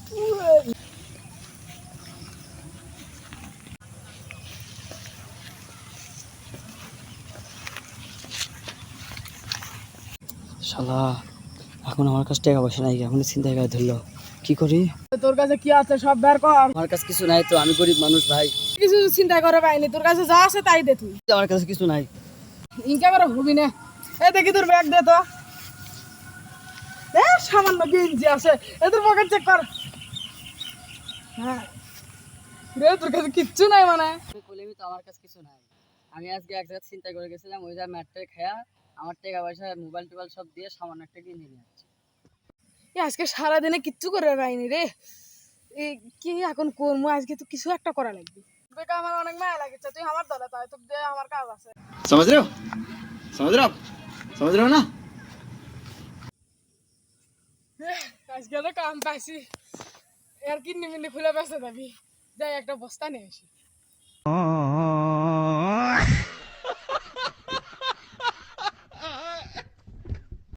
শালা এখন আমার কাছে টাকা পয়সা নাই, এখন চিন্তা করে ধরলো কি করি। তোর কাছে কি আছে সব বের কর। আমার কাছে কিছু নাই তো, আমি গরিব মানুষ ভাই। কিছু চিন্তা করে পাইনি, তোর কাছে যা আছে তাই দে তুই। আমার কাছে কিছু নাই। ইনকা করে হবি না। এই দেখি তোর ব্যাগ দে তো। সামান্য গেঞ্জি আছে, তোর পকেট চেক কর। হ্যাঁ রে, তোর কাছে কিচ্ছু নাই মানে? আমি বলিনি তো আমার কাছে কিছু নাই। আমি আজকে এক জায়গায় চিন্তা করে গেছিলাম, ওই জায়গায় ম্যাটটা খায়া আমার টাকা পয়সা মোবাইল টোবাইল সব দিয়ে সামান্য একটা কিনে নিয়ে আসছি। আজকে সারাদিনে কিচ্ছু করে পাইনি রে। কি এখন করবো, আজকে তো কিছু একটা করা লাগবে। বেটা আমার অনেক মায়া লাগছে, তুই আমার দলে তাই তোকে দে, আমার কাজ আছে। समझ रहे हो समझ रहे हो आप समझ रहे हो ना। আজকে তো কাম পাইছি, এর কিডনি মিডনি খুলে বেঁচে যাবি। যাই একটা বস্তা নিয়ে আসি।